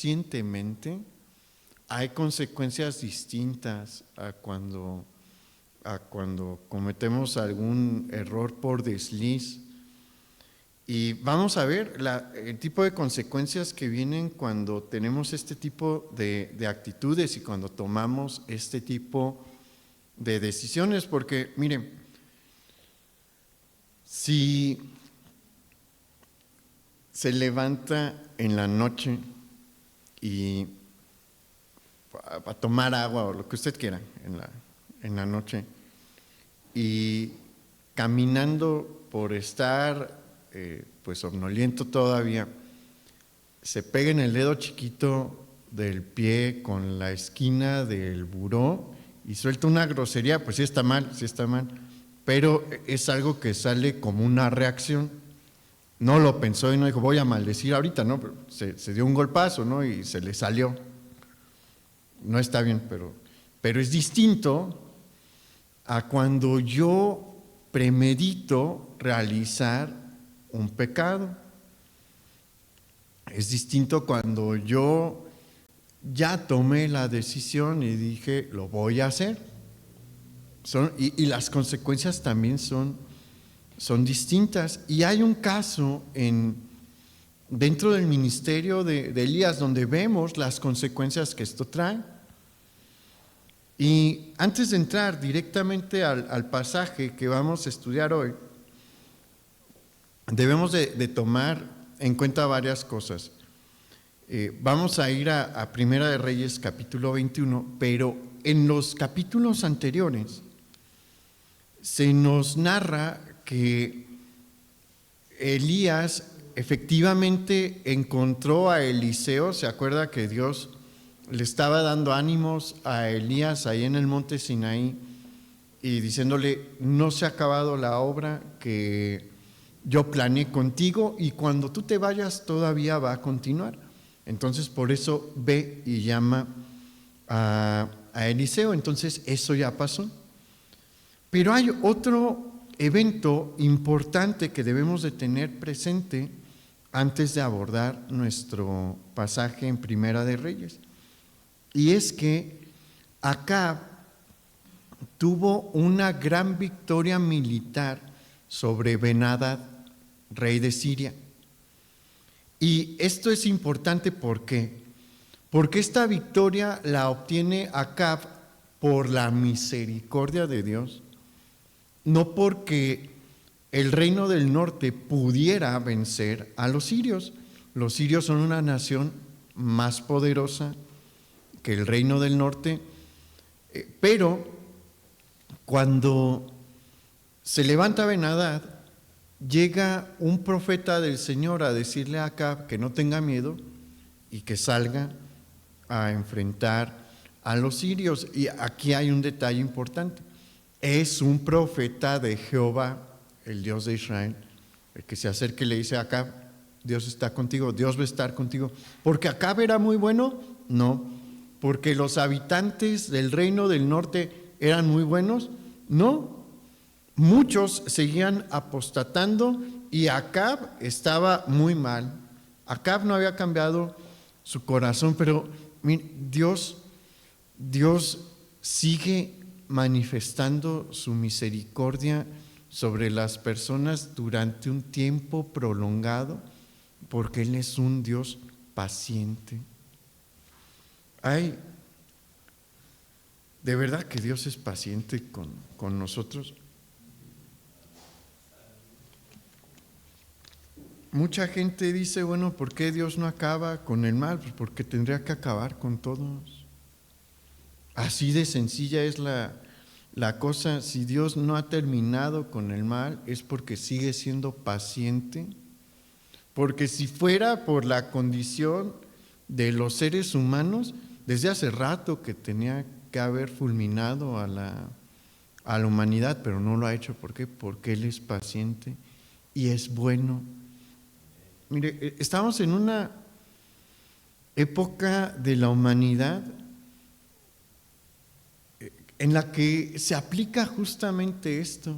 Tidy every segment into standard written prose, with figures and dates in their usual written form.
conscientemente, hay consecuencias distintas a cuando cometemos algún error por desliz. Y vamos a ver el tipo de consecuencias que vienen cuando tenemos este tipo de actitudes y cuando tomamos este tipo de decisiones. Porque, miren, si se levanta en la noche y a tomar agua o lo que usted quiera en la noche, y caminando por estar pues somnoliento todavía, se pega en el dedo chiquito del pie con la esquina del buró y suelta una grosería, pues sí está mal, pero es algo que sale como una reacción. No lo pensó y no dijo, voy a maldecir ahorita, ¿no? Se dio un golpazo, ¿no? Y se le salió. No está bien, pero es distinto a cuando yo premedito realizar un pecado. Es distinto cuando yo ya tomé la decisión y dije, lo voy a hacer. Y las consecuencias también son distintas. Y hay un caso dentro del ministerio de Elías donde vemos las consecuencias que esto trae. Y antes de entrar directamente al pasaje que vamos a estudiar hoy, debemos de tomar en cuenta varias cosas. Vamos a ir a Primera de Reyes capítulo 21, pero en los capítulos anteriores se nos narra que Elías efectivamente encontró a Eliseo. ¿Se acuerda que Dios le estaba dando ánimos a Elías ahí en el monte Sinaí y diciéndole, no se ha acabado la obra que yo planeé contigo y cuando tú te vayas todavía va a continuar? Entonces por eso ve y llama a Eliseo. Entonces eso ya pasó. Pero hay otro evento importante que debemos de tener presente antes de abordar nuestro pasaje en Primera de Reyes. Y es que Acab tuvo una gran victoria militar sobre Ben-Hadad, rey de Siria. Y esto es importante, ¿por qué? Porque esta victoria la obtiene Acab por la misericordia de Dios, no porque el reino del norte pudiera vencer a los sirios. Los sirios son una nación más poderosa que el reino del norte, pero cuando se levanta Ben-Hadad, llega un profeta del Señor a decirle a Acab que no tenga miedo y que salga a enfrentar a los sirios. Y aquí hay un detalle importante: es un profeta de Jehová, el Dios de Israel, el que se acerca y le dice a Acab, Dios está contigo, Dios va a estar contigo. ¿Porque Acab era muy bueno? No. ¿Porque los habitantes del reino del norte eran muy buenos? No. Muchos seguían apostatando y Acab estaba muy mal. Acab no había cambiado su corazón, pero Dios sigue manifestando su misericordia sobre las personas durante un tiempo prolongado, porque Él es un Dios paciente. ¿De verdad que Dios es paciente con nosotros? Mucha gente dice, bueno, ¿por qué Dios no acaba con el mal? Pues porque tendría que acabar con todos. Así de sencilla es la cosa. Si Dios no ha terminado con el mal, es porque sigue siendo paciente. Porque si fuera por la condición de los seres humanos, desde hace rato que tenía que haber fulminado a la humanidad, pero no lo ha hecho. ¿Por qué? Porque Él es paciente y es bueno. Mire, estamos en una época de la humanidad en la que se aplica justamente esto.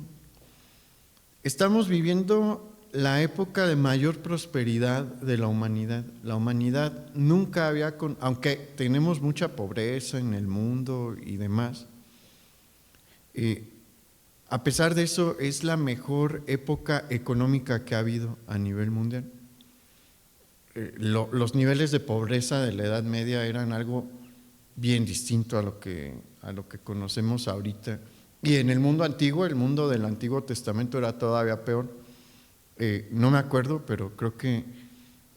Estamos viviendo la época de mayor prosperidad de la humanidad. La humanidad nunca había, aunque tenemos mucha pobreza en el mundo y demás, a pesar de eso es la mejor época económica que ha habido a nivel mundial. Los niveles de pobreza de la Edad Media eran algo bien distinto a lo que conocemos ahorita. Y en el mundo antiguo, el mundo del Antiguo Testamento era todavía peor. No me acuerdo, pero creo que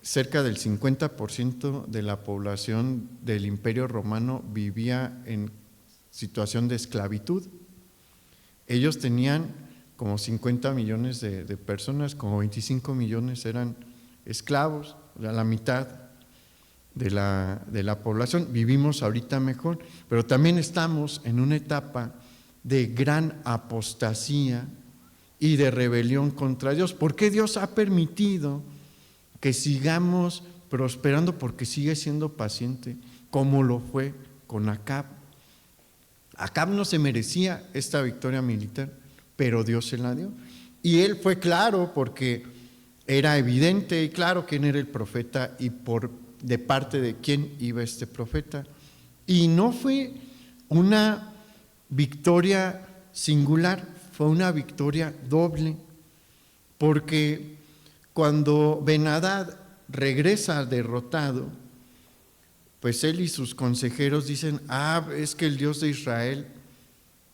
cerca del 50% de la población del Imperio Romano vivía en situación de esclavitud. Ellos tenían como 50 millones de personas, como 25 millones eran esclavos, o sea, la mitad de la población. Vivimos ahorita mejor, pero también estamos en una etapa de gran apostasía y de rebelión contra Dios. ¿Por qué Dios ha permitido que sigamos prosperando? Porque sigue siendo paciente, como lo fue con Acab. Acab no se merecía esta victoria militar, pero Dios se la dio. Y él fue claro porque era evidente y claro quién era el profeta y de parte de quién iba este profeta. Y no fue una victoria singular, fue una victoria doble, porque cuando Ben-Hadad regresa derrotado, pues él y sus consejeros dicen, es que el Dios de Israel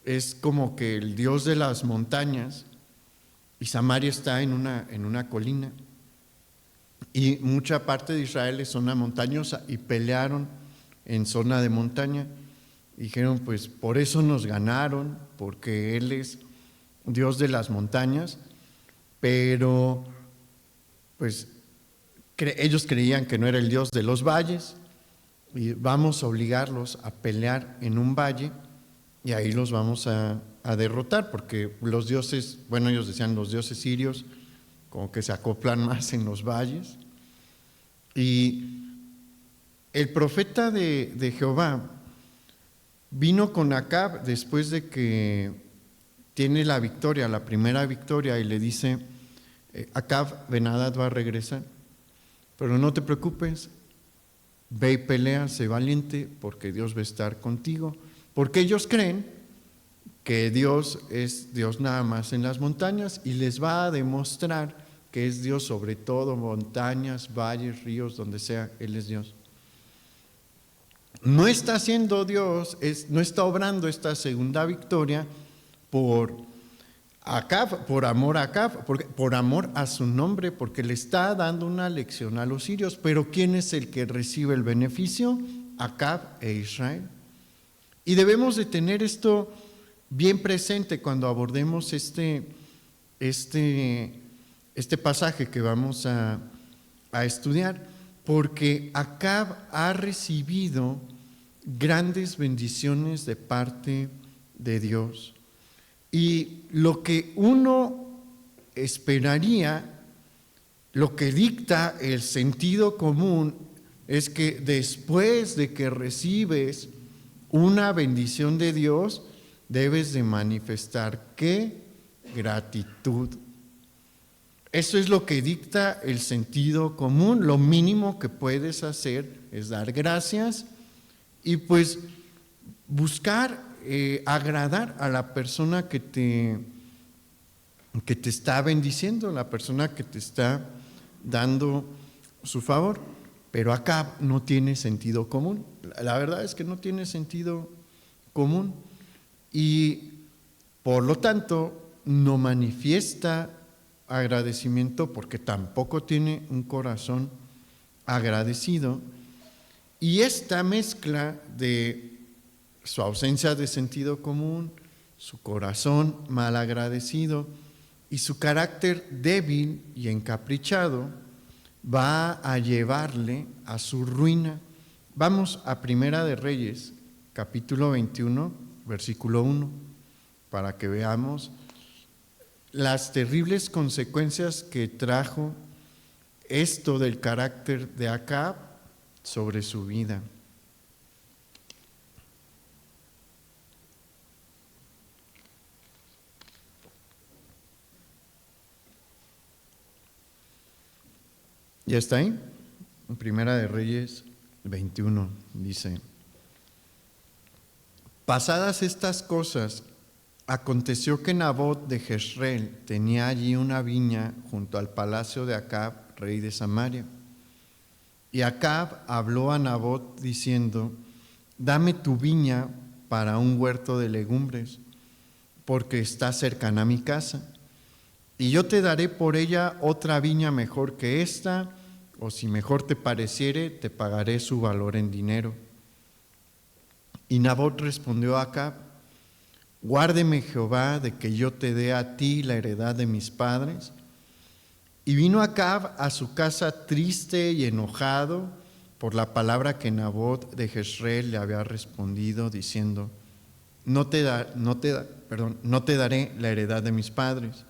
es como que el Dios de las montañas, y Samaria está en una colina, y mucha parte de Israel es zona montañosa, y pelearon en zona de montaña. Dijeron, pues por eso nos ganaron, porque Él es Dios de las montañas, pero pues ellos creían que no era el Dios de los valles, y vamos a obligarlos a pelear en un valle, y ahí los vamos a derrotar, porque los dioses, bueno, ellos decían los dioses sirios, como que se acoplan más en los valles. Y el profeta de Jehová vino con Acab después de que tiene la victoria, la primera victoria, y le dice, Acab, Ben-Hadad va a regresar, pero no te preocupes, ve y pelea, sé valiente, porque Dios va a estar contigo. Porque ellos creen que Dios es Dios nada más en las montañas y les va a demostrar que es Dios sobre todo, montañas, valles, ríos, donde sea, Él es Dios. No está haciendo Dios, no está obrando esta segunda victoria por Acab, por amor a Acab, por amor a su nombre, porque le está dando una lección a los sirios. Pero ¿quién es el que recibe el beneficio? Acab e Israel. Y debemos de tener esto bien presente cuando abordemos este pasaje que vamos a estudiar, porque Acab ha recibido grandes bendiciones de parte de Dios. Y lo que uno esperaría, lo que dicta el sentido común, es que después de que recibes una bendición de Dios, debes de manifestar ¿qué? Gratitud. Eso es lo que dicta el sentido común. Lo mínimo que puedes hacer es dar gracias y pues buscar agradar a la persona que te está bendiciendo, la persona que te está dando su favor. Pero acá no tiene sentido común. La verdad es que no tiene sentido común y por lo tanto no manifiesta agradecimiento porque tampoco tiene un corazón agradecido. Y esta mezcla de su ausencia de sentido común, su corazón mal agradecido y su carácter débil y encaprichado va a llevarle a su ruina. Vamos a Primera de Reyes, capítulo 21, versículo 1, para que veamos las terribles consecuencias que trajo esto del carácter de Acab sobre su vida. ¿Ya está ahí? En Primera de Reyes 21 dice: pasadas estas cosas, aconteció que Nabot de Jezreel tenía allí una viña junto al palacio de Acab, rey de Samaria. Y Acab habló a Nabot diciendo: dame tu viña para un huerto de legumbres, porque está cercana a mi casa. Y yo te daré por ella otra viña mejor que esta, o si mejor te pareciere, te pagaré su valor en dinero. Y Nabot respondió a Acab: guárdeme Jehová de que yo te dé a ti la heredad de mis padres. Y vino Acab a su casa triste y enojado por la palabra que Nabot de Jezreel le había respondido, diciendo: no te daré la heredad de mis padres.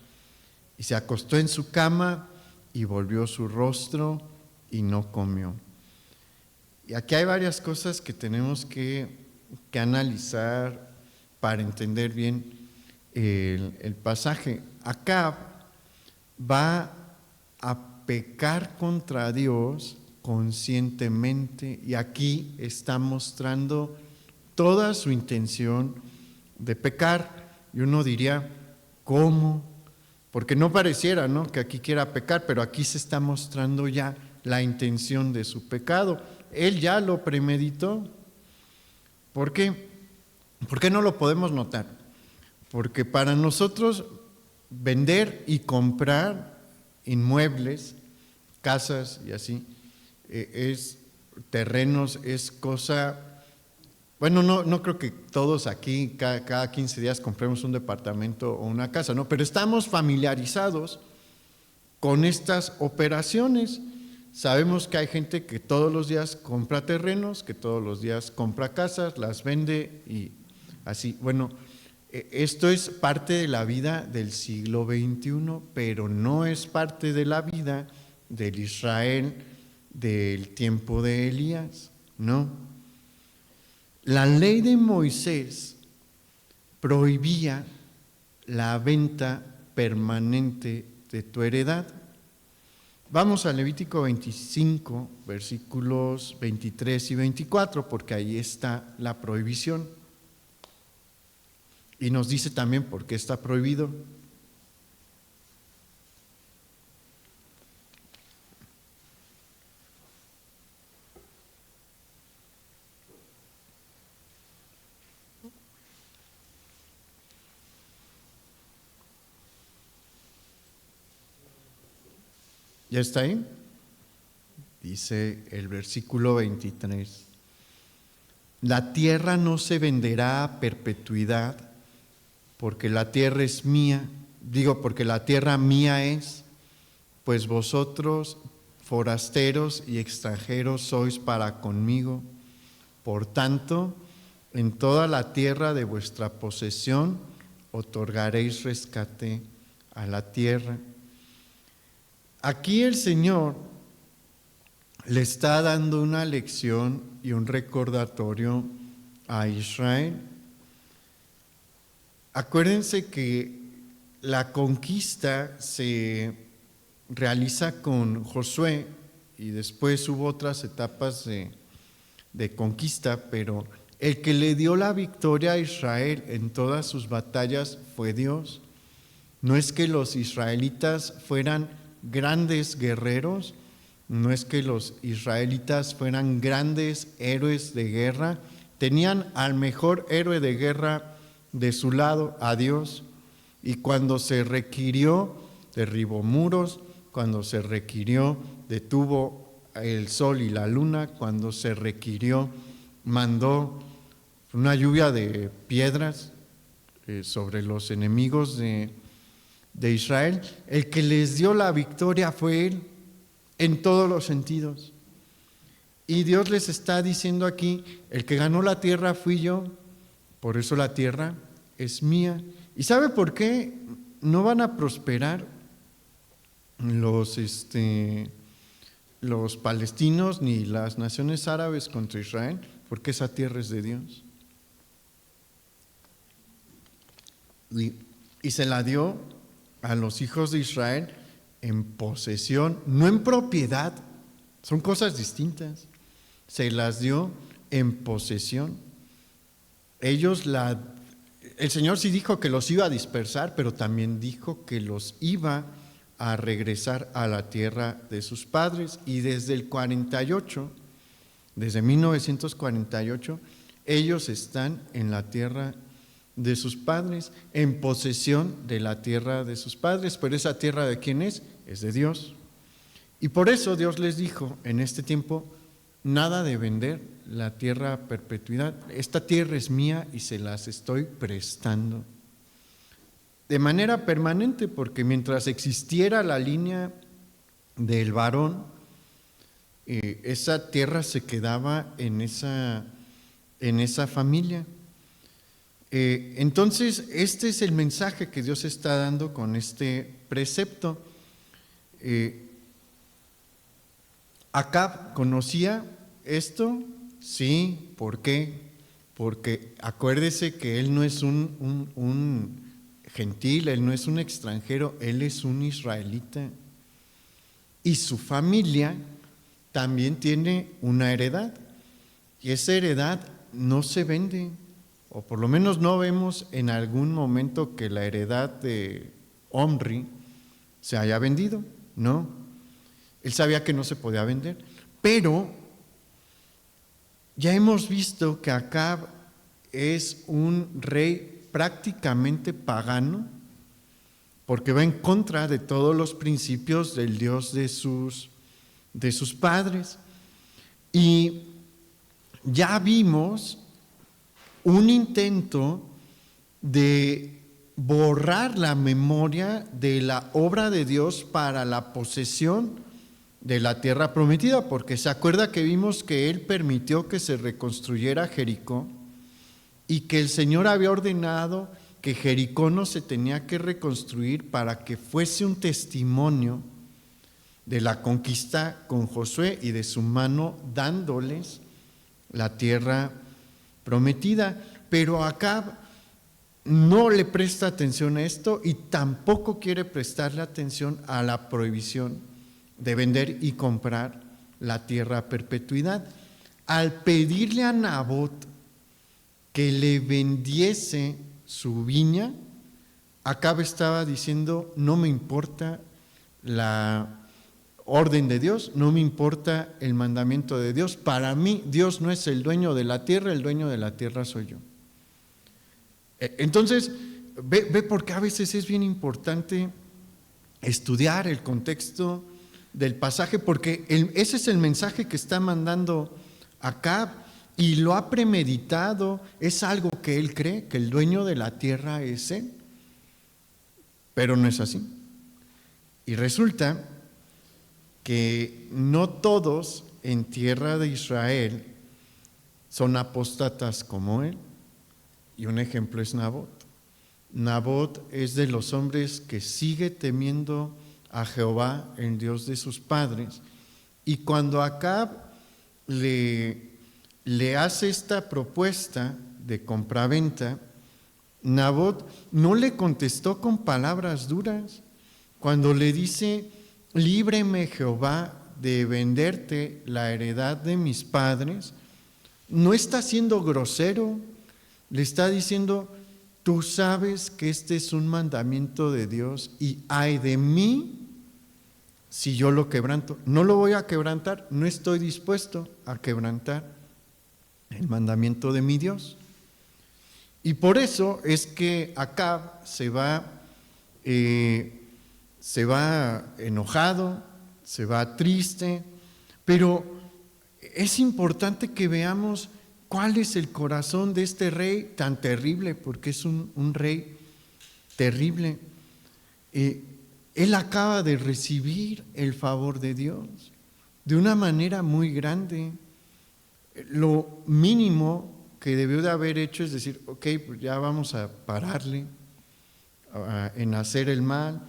Y se acostó en su cama y volvió su rostro y no comió. Y aquí hay varias cosas que tenemos que analizar para entender bien el pasaje. Acab va a pecar contra Dios conscientemente, y aquí está mostrando toda su intención de pecar. Y uno diría: ¿cómo? Porque no pareciera, ¿no?, que aquí quiera pecar, pero aquí se está mostrando ya la intención de su pecado. Él ya lo premeditó. ¿Por qué? ¿Por qué no lo podemos notar? Porque para nosotros vender y comprar inmuebles, casas y así, terrenos, es cosa... Bueno, no creo que todos aquí cada 15 días compremos un departamento o una casa, ¿no? Pero estamos familiarizados con estas operaciones. Sabemos que hay gente que todos los días compra terrenos, que todos los días compra casas, las vende y así. Bueno, esto es parte de la vida del siglo XXI, pero no es parte de la vida del Israel del tiempo de Elías, ¿no? La ley de Moisés prohibía la venta permanente de tu heredad. Vamos a Levítico 25, versículos 23 y 24, porque ahí está la prohibición. Y nos dice también por qué está prohibido. ¿Ya está ahí? Dice el versículo 23. La tierra no se venderá a perpetuidad, porque la tierra es mía, porque la tierra mía es, pues vosotros, forasteros y extranjeros, sois para conmigo. Por tanto, en toda la tierra de vuestra posesión otorgaréis rescate a la tierra. Aquí el Señor le está dando una lección y un recordatorio a Israel. Acuérdense que la conquista se realiza con Josué y después hubo otras etapas de conquista, pero el que le dio la victoria a Israel en todas sus batallas fue Dios. No es que los israelitas fueran grandes guerreros, no es que los israelitas fueran grandes héroes de guerra, tenían al mejor héroe de guerra de su lado, a Dios, y cuando se requirió, derribó muros, cuando se requirió, detuvo el sol y la luna, cuando se requirió, mandó una lluvia de piedras sobre los enemigos de Israel. El que les dio la victoria fue Él, en todos los sentidos. Y Dios les está diciendo aquí: el que ganó la tierra fui yo, por eso la tierra es mía. ¿Y sabe por qué no van a prosperar los palestinos ni las naciones árabes contra Israel? Porque esa tierra es de Dios. Y se la dio a los hijos de Israel en posesión, no en propiedad, Son cosas distintas. Se las dio en posesión. El Señor sí dijo que los iba a dispersar, pero también dijo que los iba a regresar a la tierra de sus padres. Y desde el 48, desde 1948, ellos están en la tierra de sus padres, en posesión de la tierra de sus padres. Pero esa tierra, ¿de quién es? Es de Dios. Y por eso Dios les dijo en este tiempo: nada de vender la tierra a perpetuidad. Esta tierra es mía y se las estoy prestando de manera permanente, porque mientras existiera la línea del varón, esa tierra se quedaba en esa familia. Entonces, este es el mensaje que Dios está dando con este precepto. Acab conocía esto, sí. ¿Por qué? Porque acuérdese que él no es un gentil, él no es un extranjero, él es un israelita. Y su familia también tiene una heredad, y esa heredad no se vende, o por lo menos no vemos en algún momento que la heredad de Omri se haya vendido, no. Él sabía que no se podía vender, pero ya hemos visto que Acab es un rey prácticamente pagano, porque va en contra de todos los principios del Dios de sus padres. Y ya vimos un intento de borrar la memoria de la obra de Dios para la posesión de la tierra prometida, porque se acuerda que vimos que Él permitió que se reconstruyera Jericó y que el Señor había ordenado que Jericó no se tenía que reconstruir para que fuese un testimonio de la conquista con Josué y de su mano dándoles la tierra prometida. Pero Acab no le presta atención a esto y tampoco quiere prestarle atención a la prohibición de vender y comprar la tierra a perpetuidad. Al pedirle a Nabot que le vendiese su viña, Acab estaba diciendo: no me importa la orden de Dios, no me importa el mandamiento de Dios. Para mí Dios no es el dueño de la tierra, el dueño de la tierra soy yo. Entonces, ve porque a veces es bien importante estudiar el contexto del pasaje, porque ese es el mensaje que está mandando Acab y lo ha premeditado. Es algo que él cree, que el dueño de la tierra es él, pero no es así. Y resulta que no todos en tierra de Israel son apóstatas como él, y un ejemplo es Nabot. Nabot es de los hombres que sigue temiendo a Jehová, el Dios de sus padres, y cuando Acab le hace esta propuesta de compraventa, Nabot no le contestó con palabras duras. Cuando le dice: líbreme Jehová de venderte la heredad de mis padres, no está siendo grosero, le está diciendo: tú sabes que este es un mandamiento de Dios y ay de mí si yo lo quebranto. No lo voy a quebrantar, no estoy dispuesto a quebrantar el mandamiento de mi Dios. Y por eso es que Acab se va enojado, se va triste, pero es importante que veamos cuál es el corazón de este rey tan terrible, porque es un rey terrible. Él acaba de recibir el favor de Dios de una manera muy grande. Lo mínimo que debió de haber hecho es decir: ok, pues ya vamos a pararle en hacer el mal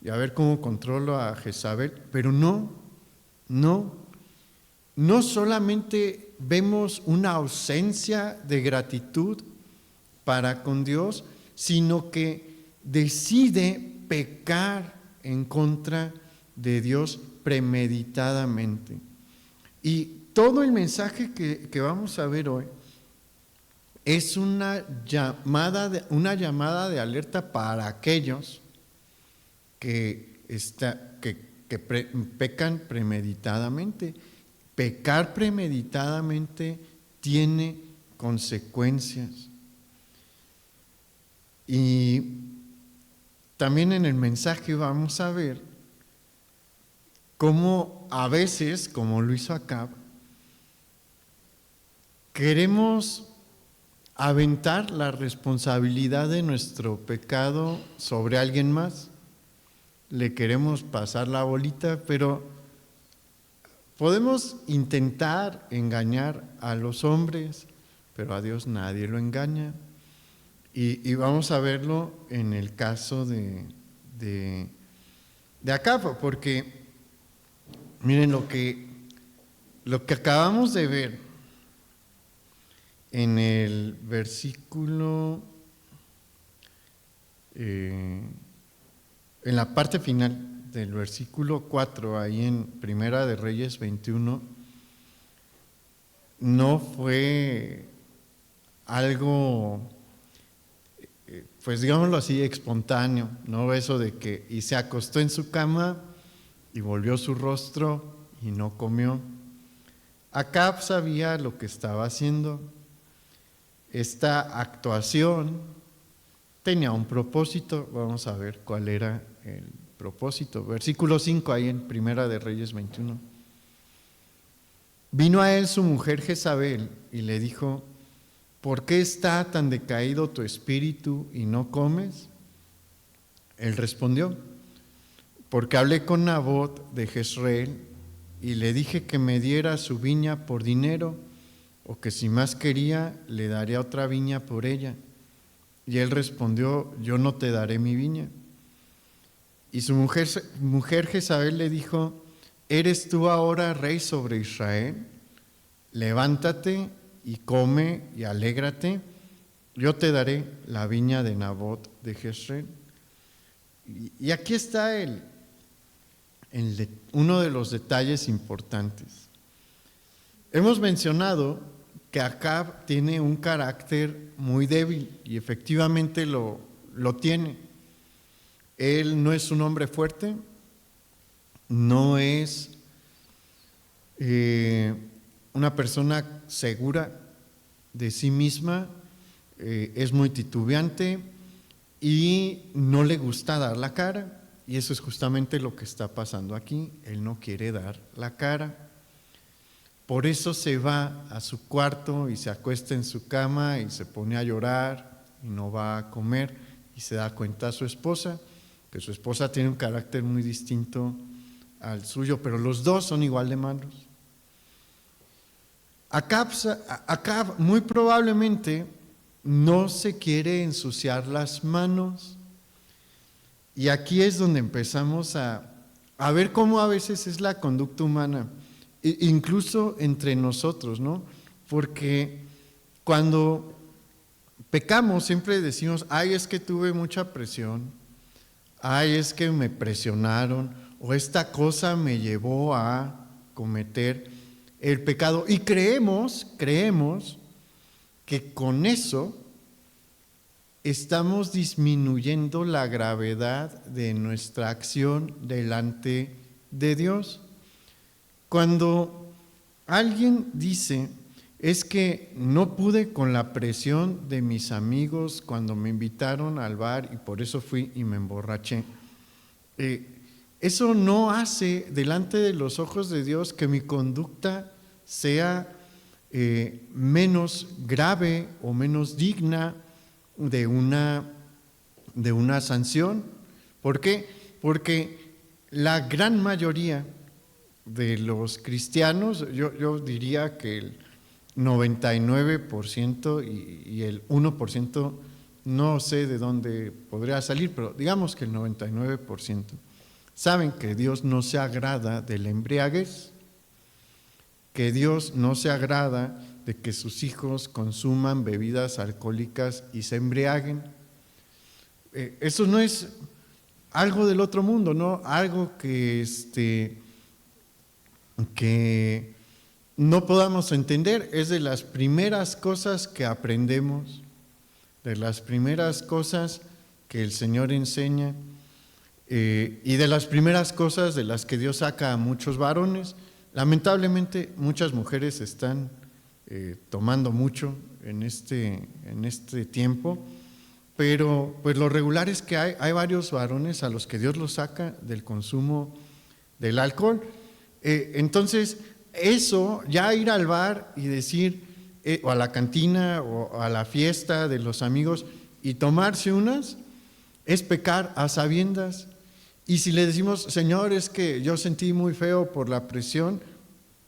y a ver cómo controlo a Jezabel. Pero no solamente vemos una ausencia de gratitud para con Dios, sino que decide pecar en contra de Dios premeditadamente. Y todo el mensaje que vamos a ver hoy es una llamada de alerta para aquellos que pecan premeditadamente. Pecar premeditadamente tiene consecuencias. Y también en el mensaje vamos a ver cómo a veces, como lo hizo Acab, queremos aventar la responsabilidad de nuestro pecado sobre alguien más. Le queremos pasar la bolita, pero podemos intentar engañar a los hombres, pero a Dios nadie lo engaña. Y vamos a verlo en el caso de Acab, porque miren lo que acabamos de ver en el versículo, en la parte final del versículo 4, ahí en Primera de Reyes 21, no fue algo, pues digámoslo así, espontáneo, no eso de que y se acostó en su cama y volvió su rostro y no comió. Acab sabía lo que estaba haciendo. Esta actuación tenía un propósito. Vamos a ver cuál era el propósito. Versículo 5, ahí en Primera de Reyes 21. Vino a él su mujer Jezabel y le dijo: ¿por qué está tan decaído tu espíritu y no comes? Él respondió: porque hablé con Nabot de Jezreel y le dije que me diera su viña por dinero, o que si más quería, le daré otra viña por ella. Y él respondió: yo no te daré mi viña. Y su mujer Jezabel le dijo: ¿eres tú ahora rey sobre Israel? Levántate y come y alégrate, yo te daré la viña de Nabot de Jezreel. Y aquí está uno de los detalles importantes. Hemos mencionado que Acab tiene un carácter muy débil, y efectivamente lo tiene. Él no es un hombre fuerte, no es una persona segura de sí misma, es muy titubeante y no le gusta dar la cara. Y eso es justamente lo que está pasando aquí. Él no quiere dar la cara. Por eso se va a su cuarto y se acuesta en su cama y se pone a llorar y no va a comer, y se da cuenta a su esposa, que su esposa tiene un carácter muy distinto al suyo, pero los dos son igual de malos. Acab muy probablemente no se quiere ensuciar las manos, y aquí es donde empezamos a ver cómo a veces es la conducta humana, incluso entre nosotros, ¿no? Porque cuando pecamos siempre decimos: ay, es que tuve mucha presión, ay, es que me presionaron, o esta cosa me llevó a cometer el pecado. Y creemos que con eso estamos disminuyendo la gravedad de nuestra acción delante de Dios. Cuando alguien dice: es que no pude con la presión de mis amigos cuando me invitaron al bar y por eso fui y me emborraché, eso no hace delante de los ojos de Dios que mi conducta sea menos grave o menos digna de una sanción. ¿Por qué? Porque la gran mayoría de los cristianos, yo diría que el 99% y el 1% no sé de dónde podría salir, pero digamos que el 99% saben que Dios no se agrada de la embriaguez, que Dios no se agrada de que sus hijos consuman bebidas alcohólicas y se embriaguen. Eso no es algo del otro mundo, ¿no? Algo que no podamos entender, es de las primeras cosas que aprendemos, de las primeras cosas que el Señor enseña, y de las primeras cosas de las que Dios saca a muchos varones. Lamentablemente muchas mujeres están tomando mucho en este tiempo, pero pues lo regular es que hay varios varones a los que Dios los saca del consumo del alcohol. Entonces, eso, ya ir al bar y decir, o a la cantina o a la fiesta de los amigos y tomarse unas, es pecar a sabiendas. Y si le decimos, Señor, es que yo sentí muy feo por la presión,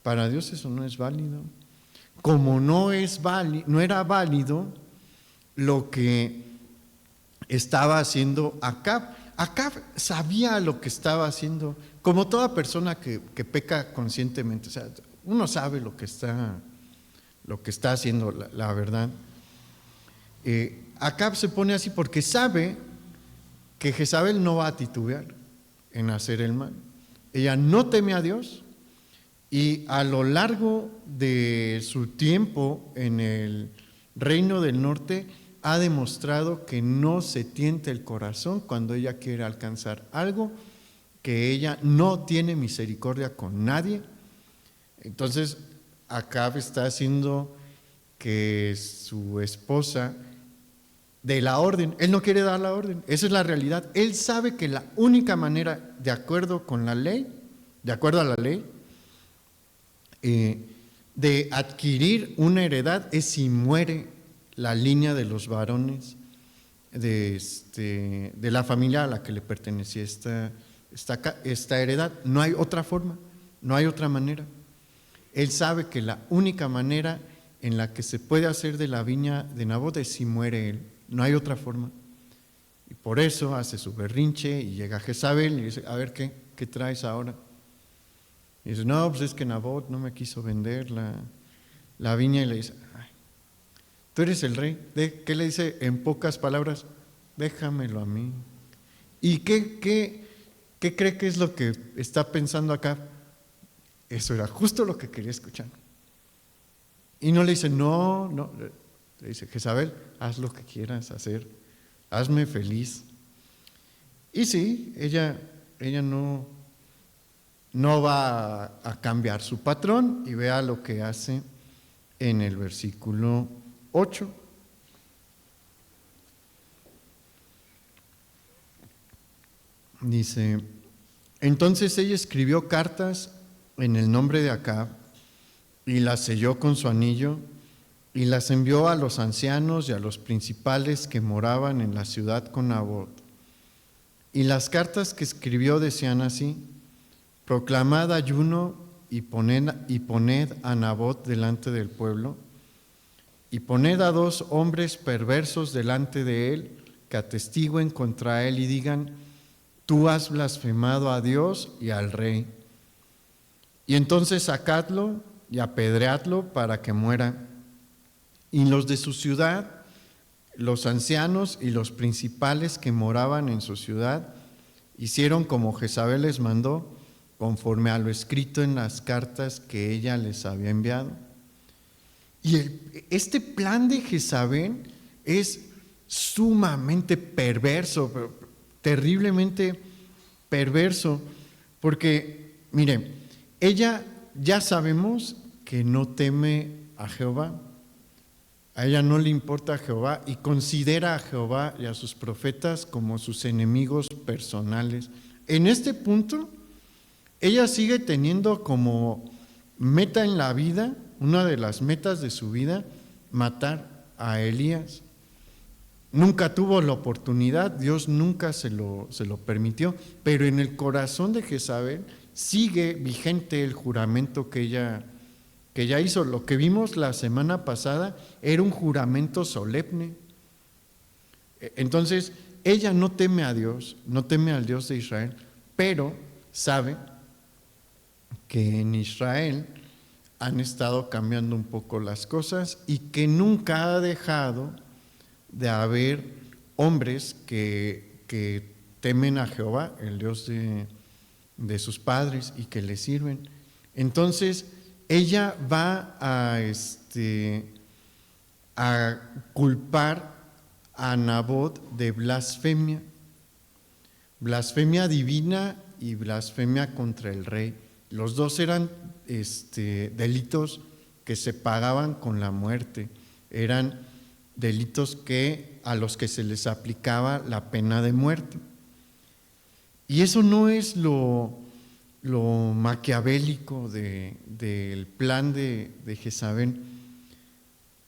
para Dios eso no es válido. Como no era válido lo que estaba haciendo Acab. Acab sabía lo que estaba haciendo, como toda persona que peca conscientemente. O sea, uno sabe lo que está haciendo, la verdad. Acab se pone así porque sabe que Jezabel no va a titubear en hacer el mal. Ella no teme a Dios, y a lo largo de su tiempo en el reino del norte ha demostrado que no se tienta el corazón cuando ella quiere alcanzar algo, que ella no tiene misericordia con nadie. Entonces Acab está haciendo que su esposa dé la orden. Él no quiere dar la orden, esa es la realidad. Él sabe que la única manera, de acuerdo a la ley, de adquirir una heredad es si muere la línea de los varones de la familia a la que le pertenecía esta heredad. No hay otra forma, no hay otra manera. Él sabe que la única manera en la que se puede hacer de la viña de Nabot es si muere él, no hay otra forma. Y por eso hace su berrinche y llega Jezabel y dice, a ver, ¿qué traes ahora? Y dice, no, pues es que Nabot no me quiso vender la viña. Y le dice, ay, tú eres el rey. ¿Qué le dice en pocas palabras? Déjamelo a mí. ¿Y qué cree que es lo que está pensando acá? Eso era justo lo que quería escuchar. Y no le dice, no. Le dice, Jezabel, haz lo que quieras hacer. Hazme feliz. Y sí, ella no va a cambiar su patrón, y vea lo que hace en el versículo 8. Dice, entonces ella escribió cartas en el nombre de Acab y las selló con su anillo y las envió a los ancianos y a los principales que moraban en la ciudad con Nabot. Y las cartas que escribió decían así: proclamad ayuno y poned a Nabot delante del pueblo, y poned a 2 hombres perversos delante de él, que atestiguen contra él y digan, tú has blasfemado a Dios y al rey. Y entonces sacadlo y apedreadlo para que muera. Y los de su ciudad, los ancianos y los principales que moraban en su ciudad, hicieron como Jezabel les mandó, conforme a lo escrito en las cartas que ella les había enviado. Y este plan de Jezabel es sumamente perverso, terriblemente perverso, porque, mire, ella ya sabemos que no teme a Jehová, a ella no le importa a Jehová y considera a Jehová y a sus profetas como sus enemigos personales. En este punto, ella sigue teniendo como meta en la vida, una de las metas de su vida, matar a Elías. Nunca tuvo la oportunidad, Dios nunca se lo permitió, pero en el corazón de Jezabel sigue vigente el juramento que ella hizo. Lo que vimos la semana pasada era un juramento solemne. Entonces, ella no teme a Dios, no teme al Dios de Israel, pero sabe que en Israel han estado cambiando un poco las cosas y que nunca ha dejado de haber hombres que temen a Jehová, el Dios de sus padres, y que le sirven. Entonces, ella va a culpar a Nabot de blasfemia divina y blasfemia contra el rey. Los dos eran delitos que se pagaban con la muerte, eran delitos a los que se les aplicaba la pena de muerte. Y eso no es lo maquiavélico del plan de Jezabel.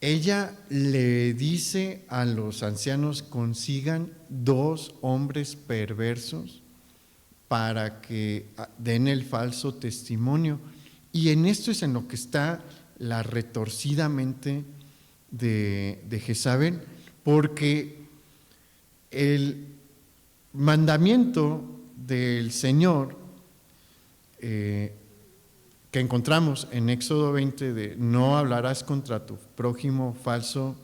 Ella le dice a los ancianos: consigan 2 hombres perversos para que den el falso testimonio. Y en esto es en lo que está la retorcida mente de Jezabel, porque el mandamiento del Señor que encontramos en Éxodo 20 de no hablarás contra tu prójimo falso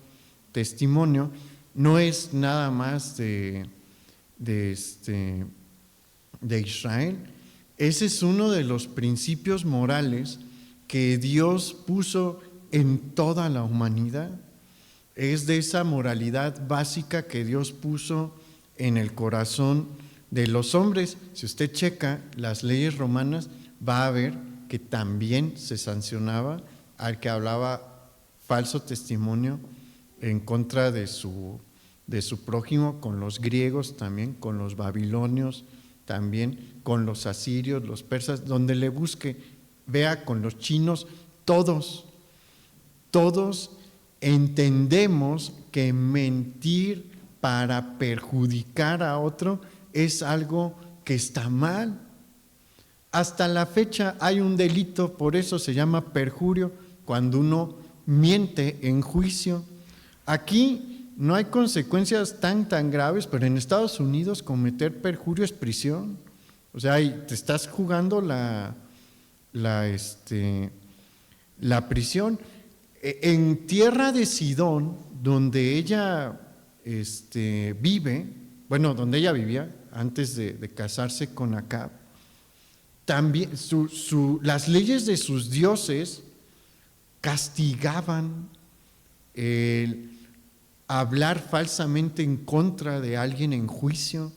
testimonio, no es nada más de Israel. Ese es uno de los principios morales que Dios puso en toda la humanidad. Es de esa moralidad básica que Dios puso en el corazón de los hombres. Si usted checa las leyes romanas, va a ver que también se sancionaba al que hablaba falso testimonio en contra de su prójimo, con los griegos también, con los babilonios también, con los asirios, los persas, donde le busque, vea, con los chinos, todos entendemos que mentir para perjudicar a otro es algo que está mal. Hasta la fecha hay un delito, por eso se llama perjurio, cuando uno miente en juicio. Aquí no hay consecuencias tan graves, pero en Estados Unidos cometer perjurio es prisión. O sea, te estás jugando la prisión. En tierra de Sidón, donde ella vive, bueno, donde ella vivía antes de casarse con Acab, también las leyes de sus dioses castigaban el hablar falsamente en contra de alguien en juicio.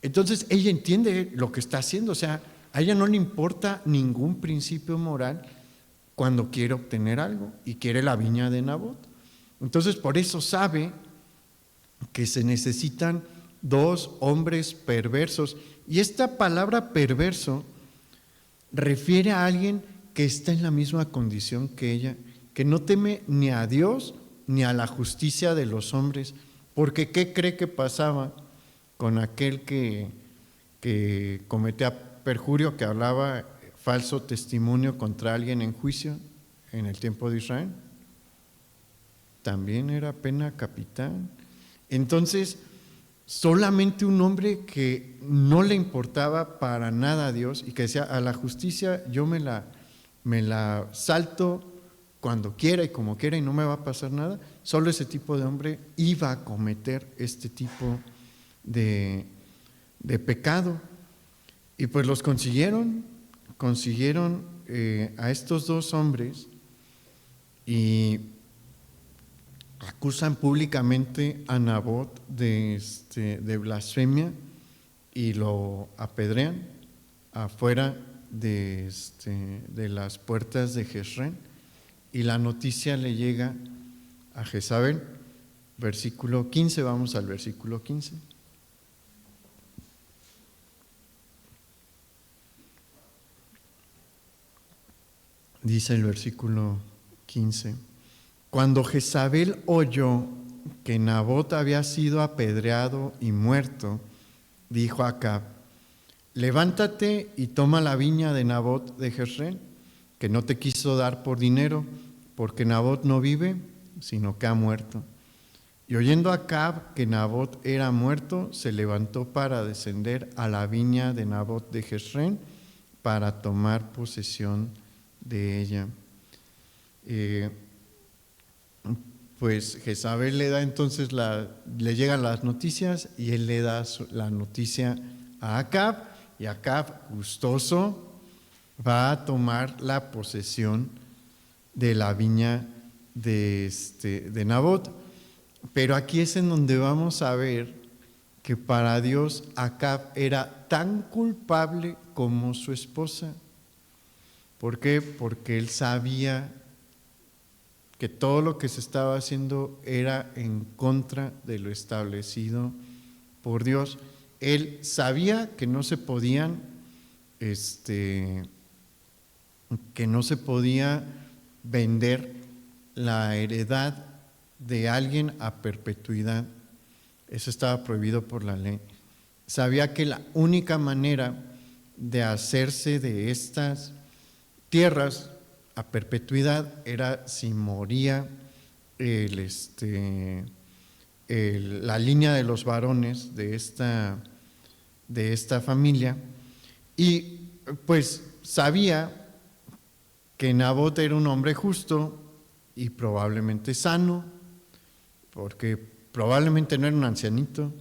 Entonces ella entiende lo que está haciendo, o sea, a ella no le importa ningún principio moral cuando quiere obtener algo y quiere la viña de Nabot. Entonces por eso sabe que se necesitan 2 hombres perversos. Y esta palabra perverso refiere a alguien que está en la misma condición que ella, que no teme ni a Dios ni a la justicia de los hombres. Porque ¿qué cree que pasaba con aquel que cometía perjurio, que hablaba falso testimonio contra alguien en juicio en el tiempo de Israel? También era pena capital. Entonces, solamente un hombre que no le importaba para nada a Dios y que decía: a la justicia yo me la salto cuando quiera y como quiera y no me va a pasar nada, solo ese tipo de hombre iba a cometer este tipo de pecado. Y pues los consiguieron a estos 2 hombres y acusan públicamente a Nabot de blasfemia y lo apedrean afuera de las puertas de Jezreel. Y la noticia le llega a Jezabel. Versículo 15, vamos al versículo 15. Dice el versículo 15: cuando Jezabel oyó que Nabot había sido apedreado y muerto, dijo a Acab: levántate y toma la viña de Nabot de Jezreel, que no te quiso dar por dinero, porque Nabot no vive, sino que ha muerto. Y oyendo Acab que Nabot era muerto, se levantó para descender a la viña de Nabot de Jezreel para tomar posesión de ella. Pues Jezabel le da entonces le llegan las noticias y él le da la noticia a Acab, y Acab, gustoso, va a tomar la posesión de la viña de Nabot. Pero aquí es en donde vamos a ver que para Dios Acab era tan culpable como su esposa. ¿Por qué? Porque él sabía que todo lo que se estaba haciendo era en contra de lo establecido por Dios. Él sabía que no se podían, que no se podía vender la heredad de alguien a perpetuidad. Eso estaba prohibido por la ley. Sabía que la única manera de hacerse de estas tierras a perpetuidad era si moría la línea de los varones de esta familia. Y pues sabía que Nabot era un hombre justo y probablemente sano, porque probablemente no era un ancianito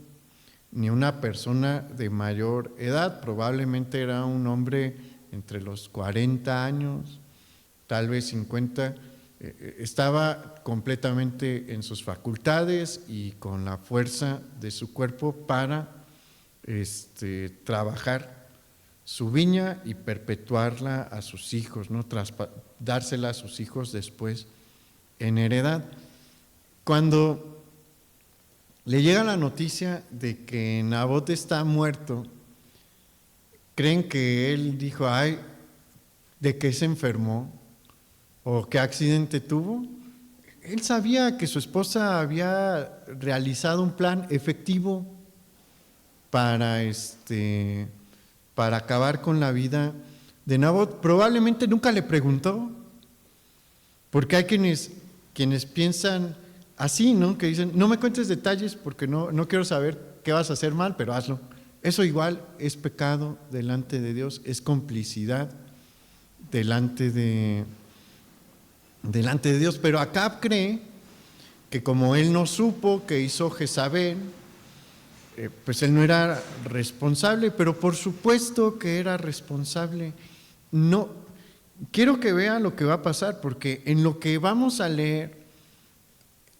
ni una persona de mayor edad, probablemente era un hombre entre los 40 años, tal vez 50, estaba completamente en sus facultades y con la fuerza de su cuerpo para trabajar su viña y perpetuarla a sus hijos, ¿no? Dársela a sus hijos después en heredad. Cuando le llega la noticia de que Nabot está muerto, creen que él dijo, ay, ¿de qué se enfermó? ¿O qué accidente tuvo? Él sabía que su esposa había realizado un plan efectivo para acabar con la vida de Nabot. Probablemente nunca le preguntó, porque hay quienes piensan así, ¿no? Que dicen, no me cuentes detalles porque no quiero saber qué vas a hacer mal, pero hazlo. Eso igual es pecado delante de Dios, es complicidad delante de Dios. Pero Acab cree que como él no supo que hizo Jezabel, pues él no era responsable, pero por supuesto que era responsable. No, quiero que vea lo que va a pasar, porque en lo que vamos a leer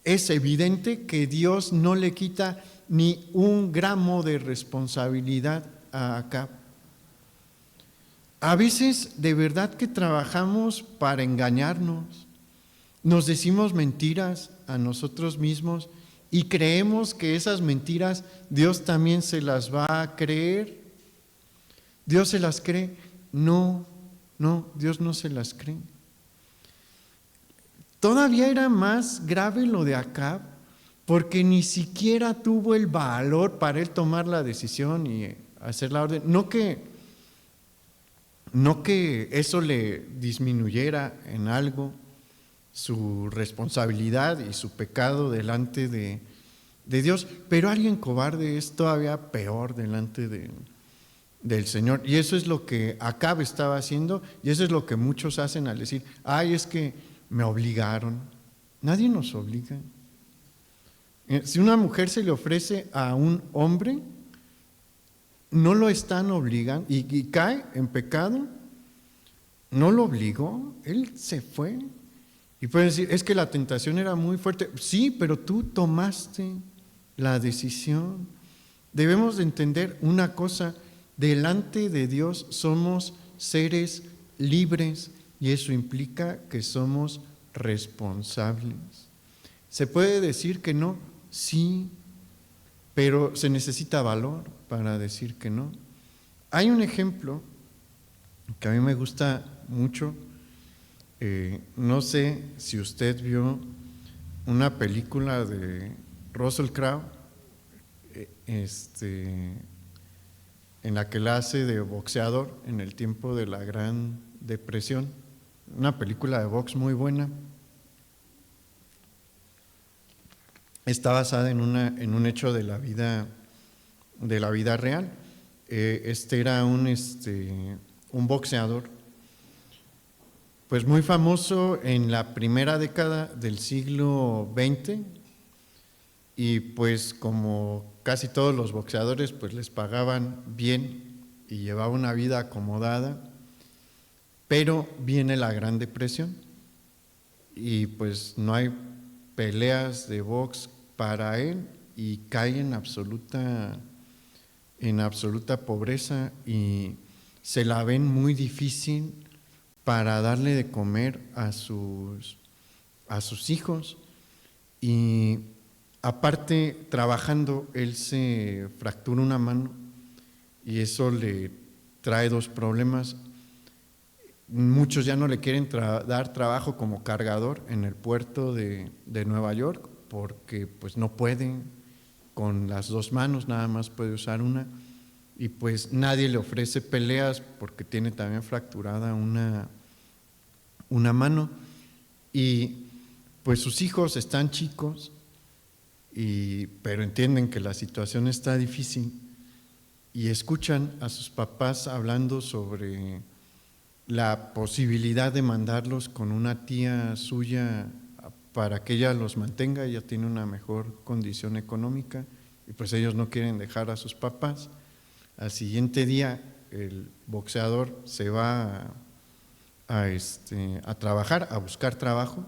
es evidente que Dios no le quita ni un gramo de responsabilidad a Acab. A veces de verdad que trabajamos para engañarnos, nos decimos mentiras a nosotros mismos y creemos que esas mentiras Dios también se las va a creer. ¿Dios se las cree? No, Dios no se las cree. Todavía era más grave lo de Acab, porque ni siquiera tuvo el valor para él tomar la decisión y hacer la orden. No que eso le disminuyera en algo su responsabilidad y su pecado delante de Dios, pero alguien cobarde es todavía peor delante del Señor. Y eso es lo que Acab estaba haciendo, y eso es lo que muchos hacen al decir, ay, es que me obligaron. Nadie nos obliga. Si una mujer se le ofrece a un hombre, no lo están obligando y cae en pecado, no lo obligó, él se fue. Y pueden decir, es que la tentación era muy fuerte. Sí, pero tú tomaste la decisión. Debemos de entender una cosa, delante de Dios somos seres libres y eso implica que somos responsables. ¿Se puede decir que no? Sí, pero se necesita valor para decir que no. Hay un ejemplo que a mí me gusta mucho. No sé si usted vio una película de Russell Crowe, en la que él hace de boxeador en el tiempo de la Gran Depresión. Una película de box muy buena. Está basada en un hecho de la vida real. Era un boxeador, pues muy famoso en la primera década del siglo XX, y pues como casi todos los boxeadores, pues les pagaban bien y llevaba una vida acomodada, pero viene la Gran Depresión. y pues no hay peleas de box para él y cae en absoluta pobreza y se la ven muy difícil para darle de comer a sus hijos. Y aparte, trabajando, él se fractura una mano y eso le trae dos problemas. Muchos ya no le quieren dar trabajo como cargador en el puerto de Nueva York porque pues no pueden con las dos manos, nada más puede usar una, y pues nadie le ofrece peleas porque tiene también fracturada una mano, y pues sus hijos están chicos, pero entienden que la situación está difícil y escuchan a sus papás hablando sobre la posibilidad de mandarlos con una tía suya para que ella los mantenga. Ella tiene una mejor condición económica y pues ellos no quieren dejar a sus papás. Al siguiente día el boxeador se va a trabajar, a buscar trabajo,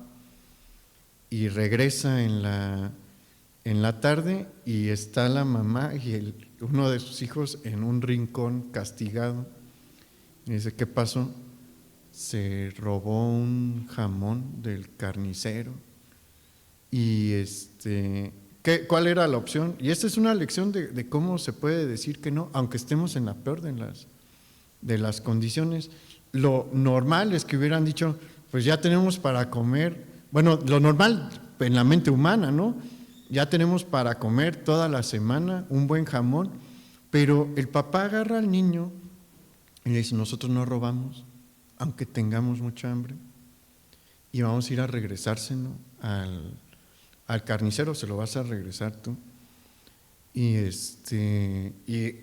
y regresa en la tarde y está la mamá y uno de sus hijos en un rincón castigado. Y dice, ¿qué pasó? Se robó un jamón del carnicero. Y ¿cuál era la opción? Y esta es una lección de cómo se puede decir que no, aunque estemos en la peor de las condiciones. Lo normal es que hubieran dicho, pues ya tenemos para comer. Bueno, lo normal en la mente humana, ¿no? Ya tenemos para comer toda la semana un buen jamón, pero el papá agarra al niño y le dice, nosotros no robamos, aunque tengamos mucha hambre, y vamos a ir a regresárselo al carnicero, se lo vas a regresar tú. Y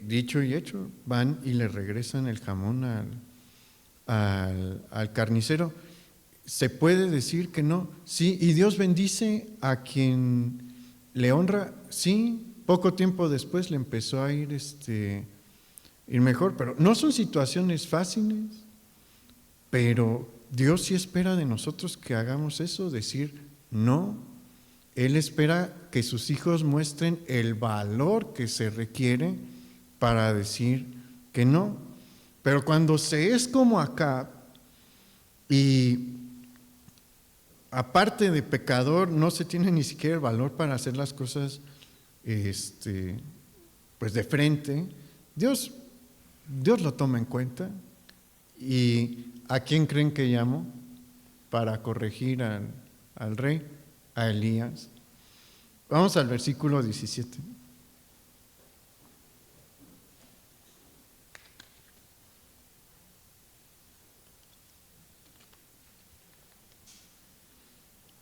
dicho y hecho, van y le regresan el jamón al carnicero. ¿Se puede decir que no? Sí, y Dios bendice a quien le honra. Sí, poco tiempo después le empezó a ir mejor, pero no son situaciones fáciles, pero Dios sí espera de nosotros que hagamos eso, decir no. Él espera que sus hijos muestren el valor que se requiere para decir que no. Pero cuando se es como acá, y aparte de pecador, no se tiene ni siquiera el valor para hacer las cosas pues de frente, Dios lo toma en cuenta. ¿Y a quién creen que llamó para corregir al rey? A Elías. Vamos al versículo 17.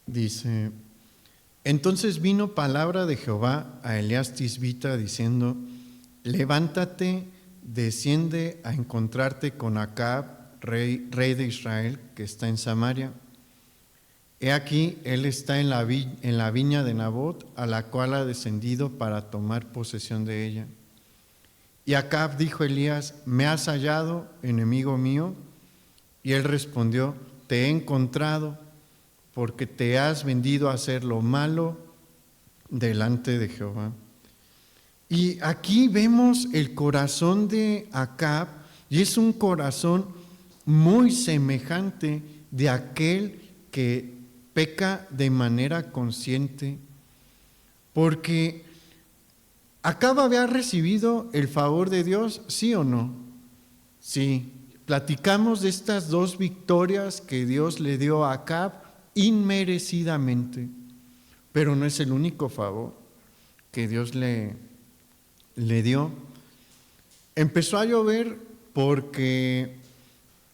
Dice, entonces vino palabra de Jehová a Elías Tisbita diciendo, levántate, desciende a encontrarte con Acab, rey de Israel, que está en Samaria. He aquí, él está en la viña de Nabot, a la cual ha descendido para tomar posesión de ella. Y Acab dijo a Elías, ¿me has hallado, enemigo mío? Y él respondió, te he encontrado, porque te has vendido a hacer lo malo delante de Jehová. Y aquí vemos el corazón de Acab, y es un corazón muy semejante de aquel que peca de manera consciente, porque Acab había recibido el favor de Dios, ¿sí o no? Sí, platicamos de estas dos victorias que Dios le dio a Acab inmerecidamente, pero no es el único favor que Dios le dio. Empezó a llover porque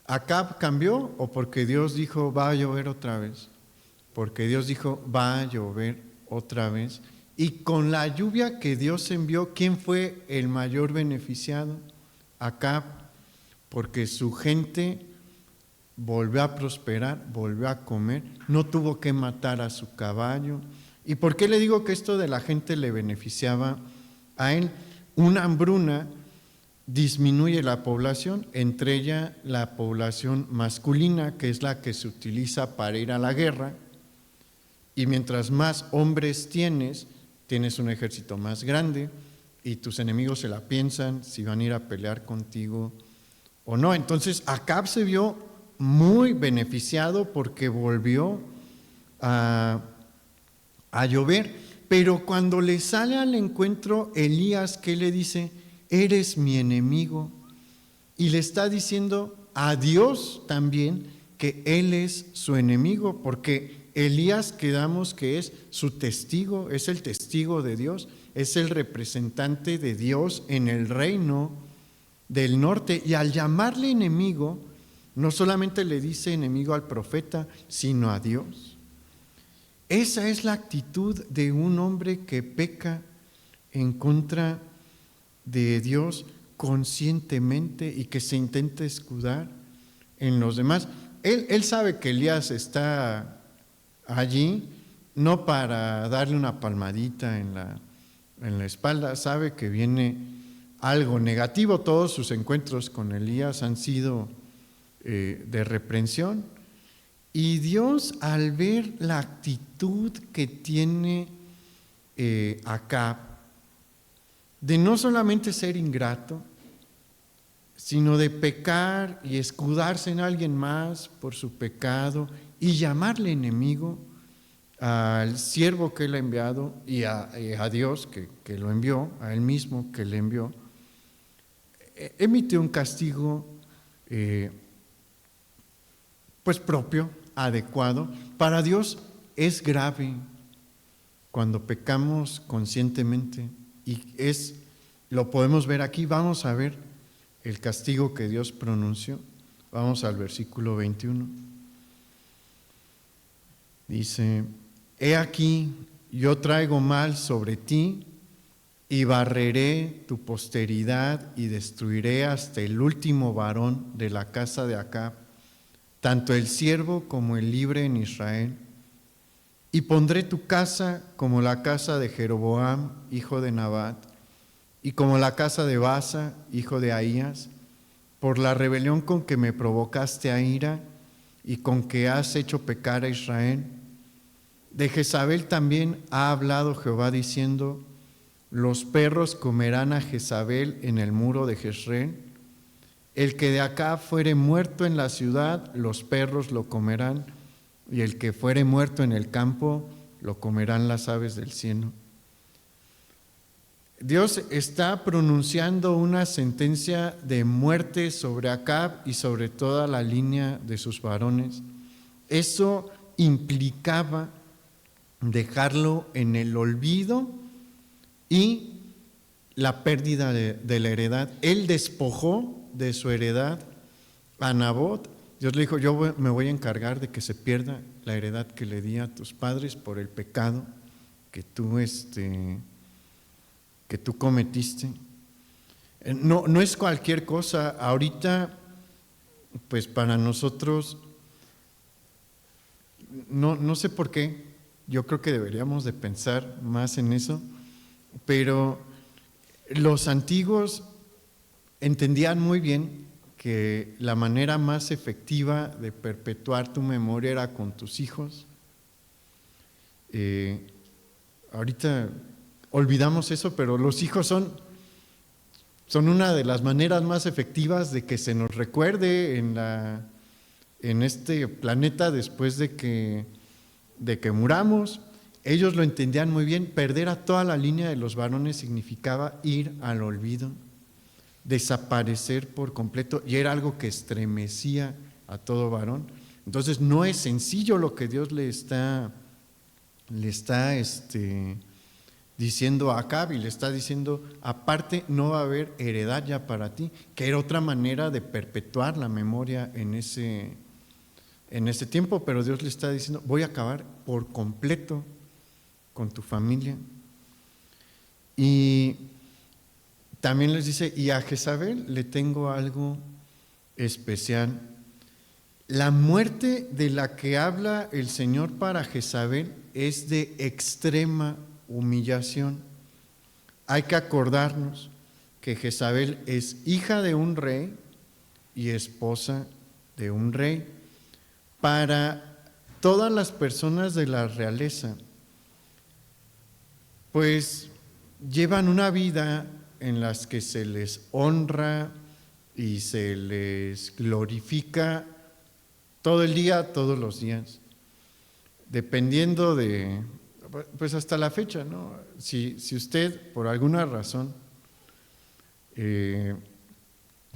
Acab cambió o porque Dios dijo va a llover otra vez. Porque Dios dijo va a llover otra vez. Y con la lluvia que Dios envió, ¿quién fue el mayor beneficiado? Acab, porque su gente volvió a prosperar, volvió a comer, no tuvo que matar a su caballo. ¿Y por qué le digo que esto de la gente le beneficiaba a él? Una hambruna disminuye la población, entre ella la población masculina, que es la que se utiliza para ir a la guerra, Y mientras más hombres tienes un ejército más grande y tus enemigos se la piensan si van a ir a pelear contigo o no. Entonces Acab se vio muy beneficiado porque volvió a llover. Pero cuando le sale al encuentro Elías, ¿qué le dice? Eres mi enemigo. Y le está diciendo a Dios también que él es su enemigo, porque Elías quedamos que es su testigo, es el testigo de Dios, es el representante de Dios en el reino del norte. Y al llamarle enemigo, no solamente le dice enemigo al profeta, sino a Dios. Esa es la actitud de un hombre que peca en contra de Dios conscientemente y que se intenta escudar en los demás. Él sabe que Elías está allí no para darle una palmadita en la espalda, sabe que viene algo negativo. Todos sus encuentros con Elías han sido de reprensión. Y Dios, al ver la actitud que tiene Acab, de no solamente ser ingrato, sino de pecar y escudarse en alguien más por su pecado y llamarle enemigo al siervo que él ha enviado y a Dios que lo envió, a él mismo que le envió, emite un castigo pues propio, adecuado. Para Dios es grave cuando pecamos conscientemente y lo podemos ver aquí. Vamos a ver el castigo que Dios pronunció. Vamos al versículo 21. Dice: he aquí, yo traigo mal sobre ti y barreré tu posteridad y destruiré hasta el último varón de la casa de Acab, tanto el siervo como el libre en Israel. Y pondré tu casa como la casa de Jeroboam, hijo de Nabat, y como la casa de Baasa, hijo de Ahías, por la rebelión con que me provocaste a ira y con que has hecho pecar a Israel. De Jezabel también ha hablado Jehová diciendo: los perros comerán a Jezabel en el muro de Jezreel. El que de acá fuere muerto en la ciudad, los perros lo comerán, y el que fuere muerto en el campo, lo comerán las aves del cielo. Dios está pronunciando una sentencia de muerte sobre Acab y sobre toda la línea de sus varones. Eso implicaba dejarlo en el olvido y la pérdida de la heredad. Él despojó de su heredad a Nabot. Dios le dijo: yo me voy a encargar de que se pierda la heredad que le di a tus padres por el pecado que tú cometiste. No es cualquier cosa. Ahorita, pues para nosotros, no sé por qué, yo creo que deberíamos de pensar más en eso, pero los antiguos entendían muy bien que la manera más efectiva de perpetuar tu memoria era con tus hijos. Ahorita olvidamos eso, pero los hijos son una de las maneras más efectivas de que se nos recuerde en este planeta después de que muramos. Ellos lo entendían muy bien. Perder a toda la línea de los varones significaba ir al olvido, desaparecer por completo, y era algo que estremecía a todo varón. Entonces no es sencillo lo que Dios le está diciendo a Acab, y le está diciendo: aparte no va a haber heredad ya para ti, que era otra manera de perpetuar la memoria en ese tiempo. Pero Dios le está diciendo: voy a acabar por completo con tu familia. Y también les dice: y a Jezabel le tengo algo especial. La muerte de la que habla el Señor para Jezabel es de extrema humillación. Hay que acordarnos que Jezabel es hija de un rey y esposa de un rey. Para todas las personas de la realeza pues llevan una vida en las que se les honra y se les glorifica todo el día, todos los días, dependiendo de, pues hasta la fecha, ¿no? Si usted por alguna razón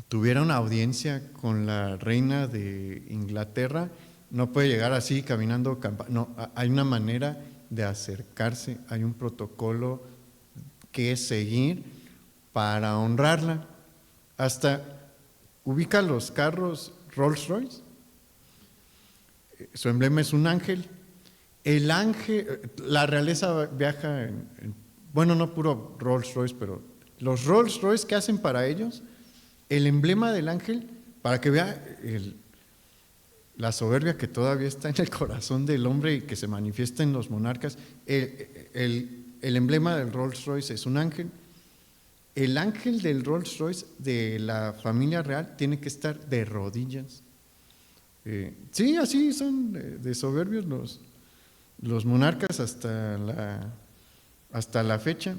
tuviera una audiencia con la reina de Inglaterra, no puede llegar así caminando, no, hay una manera de acercarse, hay un protocolo que seguir para honrarla. Hasta ubica los carros Rolls Royce, su emblema es un ángel. El ángel, la realeza viaja bueno, no puro Rolls Royce, pero los Rolls Royce que hacen para ellos, el emblema del ángel, para que vea la soberbia que todavía está en el corazón del hombre y que se manifiesta en los monarcas. El emblema del Rolls Royce es un ángel. El ángel del Rolls Royce de la familia real tiene que estar de rodillas. Sí, así son de soberbios los monarcas hasta la fecha.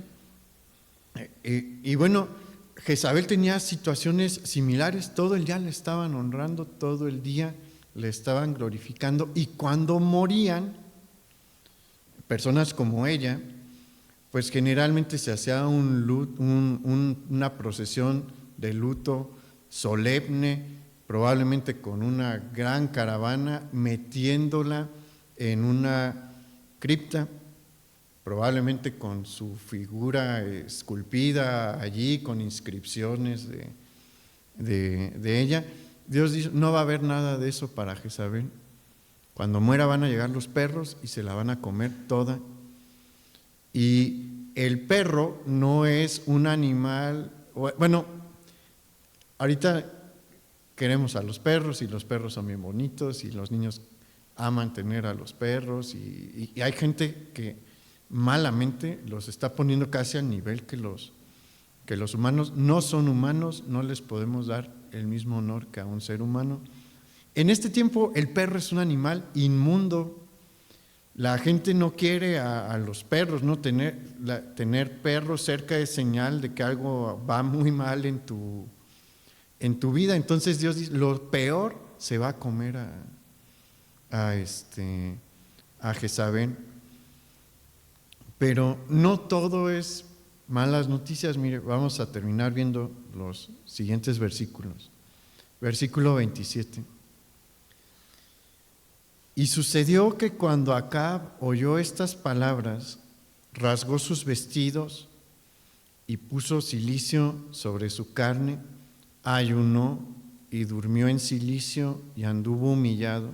Y bueno, Jezabel tenía situaciones similares, todo el día le estaban honrando, todo el día le estaban glorificando, y cuando morían personas como ella, pues generalmente se hacía una procesión de luto solemne, probablemente con una gran caravana, metiéndola en una cripta, probablemente con su figura esculpida allí, con inscripciones de ella. Dios dice, no va a haber nada de eso para Jezabel. Cuando muera van a llegar los perros y se la van a comer toda. Y el perro no es un animal, bueno, ahorita queremos a los perros y los perros son bien bonitos y los niños aman tener a los perros y hay gente que malamente los está poniendo casi al nivel que los humanos. No son humanos, no les podemos dar el mismo honor que a un ser humano. En este tiempo el perro es un animal inmundo. La gente no quiere a los perros, ¿no? Tener perros cerca es señal de que algo va muy mal en tu vida. Entonces Dios dice, lo peor se va a comer a Jezabel. Pero no todo es malas noticias. Mire, vamos a terminar viendo los siguientes versículos. Versículo 27. Y sucedió que cuando Acab oyó estas palabras, rasgó sus vestidos y puso cilicio sobre su carne, ayunó y durmió en cilicio y anduvo humillado.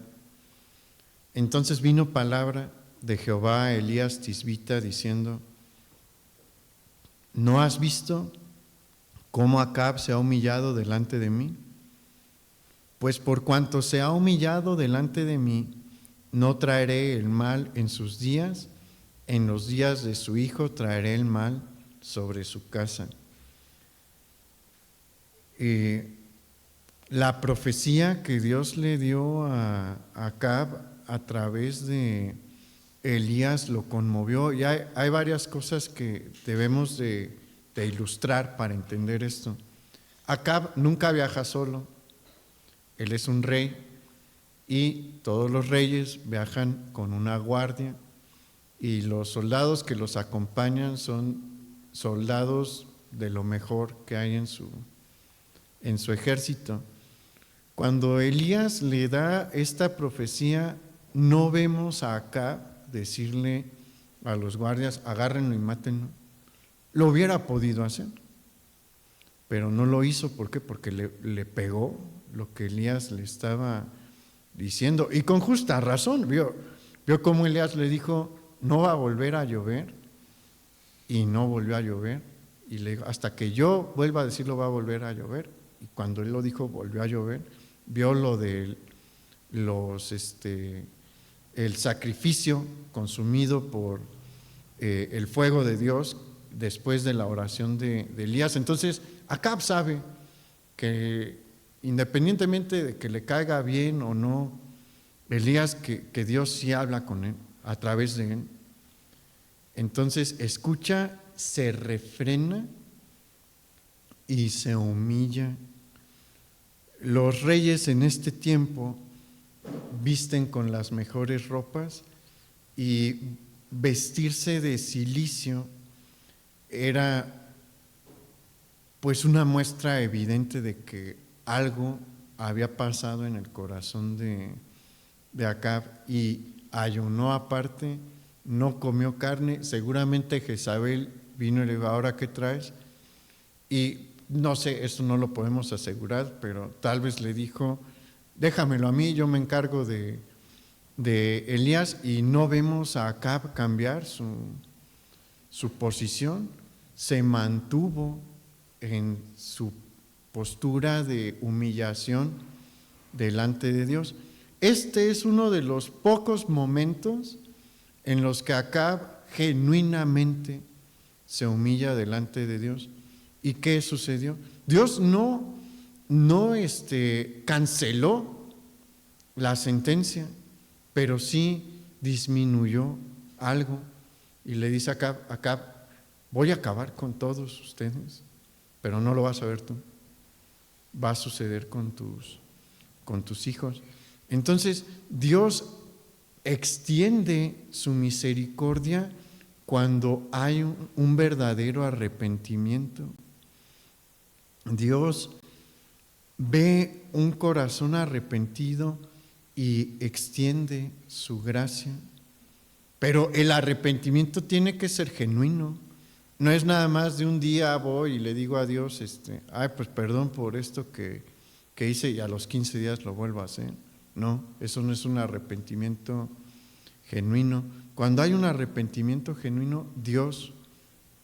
Entonces vino palabra de Jehová a Elías Tisbita diciendo: ¿no has visto cómo Acab se ha humillado delante de mí? Pues por cuanto se ha humillado delante de mí, no traeré el mal en sus días, en los días de su hijo traeré el mal sobre su casa. La profecía que Dios le dio a Acab a través de Elías lo conmovió, y hay varias cosas que debemos de ilustrar para entender esto. Acab nunca viaja solo, él es un rey y todos los reyes viajan con una guardia y los soldados que los acompañan son soldados de lo mejor que hay en su ejército. Cuando Elías le da esta profecía, no vemos a Acab decirle a los guardias, agárrenlo y mátenlo. Lo hubiera podido hacer, pero no lo hizo. ¿Por qué? Porque le pegó lo que Elías le estaba diciendo, y con justa razón. Vio cómo Elías le dijo, no va a volver a llover, y no volvió a llover, y le dijo, hasta que yo vuelva a decirlo va a volver a llover, y cuando él lo dijo volvió a llover. Vio lo de el sacrificio consumido por el fuego de Dios después de la oración de Elías. Entonces Acab sabe que independientemente de que le caiga bien o no Elías que Dios sí habla con él, a través de él. Entonces escucha, se refrena y se humilla. Los reyes en este tiempo visten con las mejores ropas y vestirse de cilicio era pues una muestra evidente de que algo había pasado en el corazón de Acab, y ayunó aparte, no comió carne. Seguramente Jezabel vino y le dijo: ¿ahora qué traes? Y no sé, esto no lo podemos asegurar, pero tal vez le dijo: déjamelo a mí, yo me encargo de Elías. Y no vemos a Acab cambiar su posición, se mantuvo en su postura de humillación delante de Dios. Este es uno de los pocos momentos en los que Acab genuinamente se humilla delante de Dios. ¿Y qué sucedió? Dios no canceló la sentencia, pero sí disminuyó algo, y le dice a Acab: voy a acabar con todos ustedes, pero no lo vas a ver tú, va a suceder con tus hijos. Entonces Dios extiende su misericordia cuando hay un verdadero arrepentimiento. Dios ve un corazón arrepentido y extiende su gracia, pero el arrepentimiento tiene que ser genuino. No es nada más de un día voy y le digo a Dios, pues perdón por esto que hice, y a los 15 días lo vuelvo a hacer. No, eso no es un arrepentimiento genuino. Cuando hay un arrepentimiento genuino, Dios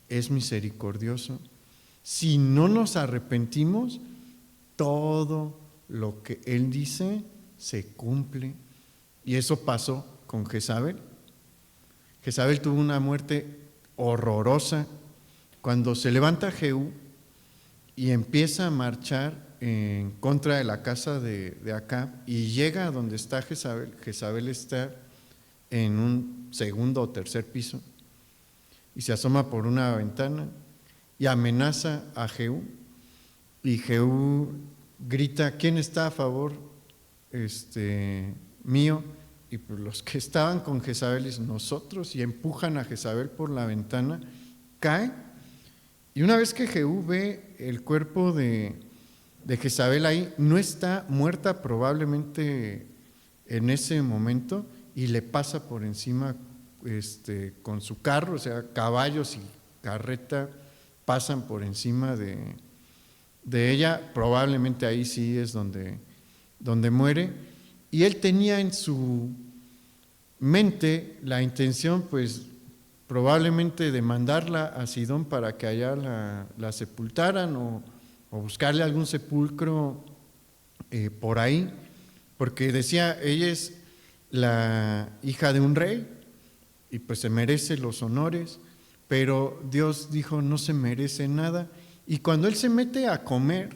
es misericordioso. Si no nos arrepentimos, todo lo que Él dice se cumple. Y eso pasó con Jezabel. Jezabel tuvo una muerte horrorosa. Cuando se levanta Jehú y empieza a marchar en contra de la casa de Acab y llega a donde está Jezabel, Jezabel está en un segundo o tercer piso, y se asoma por una ventana y amenaza a Jehú, y Jehú grita: ¿quién está a favor mío? Y pues los que estaban con Jezabel dicen: nosotros, y empujan a Jezabel por la ventana, cae. Y una vez que Jehú ve el cuerpo de Jezabel ahí, no está muerta probablemente en ese momento, y le pasa por encima con su carro, o sea, caballos y carreta pasan por encima de ella. Probablemente ahí sí es donde muere. Y él tenía en su mente la intención, pues probablemente, de mandarla a Sidón para que allá la sepultaran, o buscarle algún sepulcro por ahí, porque decía: ella es la hija de un rey y pues se merece los honores. Pero Dios dijo: no se merece nada. Y cuando él se mete a comer,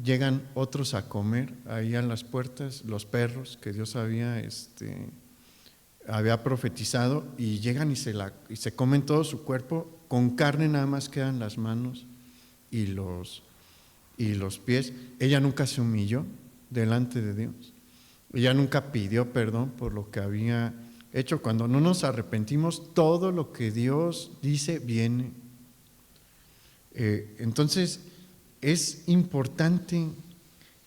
llegan otros a comer ahí a las puertas, los perros que Dios había profetizado, y llegan y se comen todo su cuerpo. Con carne nada más quedan las manos y los pies. Ella nunca se humilló delante de Dios. Ella nunca pidió perdón por lo que había hecho. Cuando no nos arrepentimos, todo lo que Dios dice viene. Entonces es importante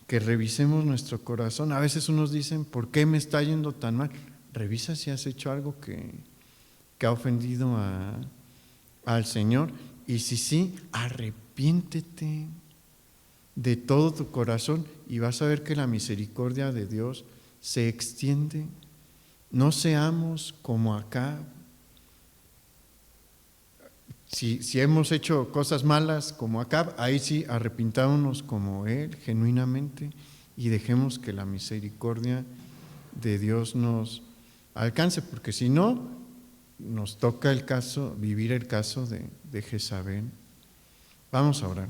que revisemos nuestro corazón. A veces unos dicen: ¿por qué me está yendo tan mal? Revisa si has hecho algo que ha ofendido al Señor, y si sí, arrepiéntete de todo tu corazón, y vas a ver que la misericordia de Dios se extiende. No seamos como Acab. Si hemos hecho cosas malas como Acab, ahí sí arrepintámonos como él genuinamente, y dejemos que la misericordia de Dios nos alcance, porque si no, nos toca vivir el caso de Jezabel. Vamos a orar.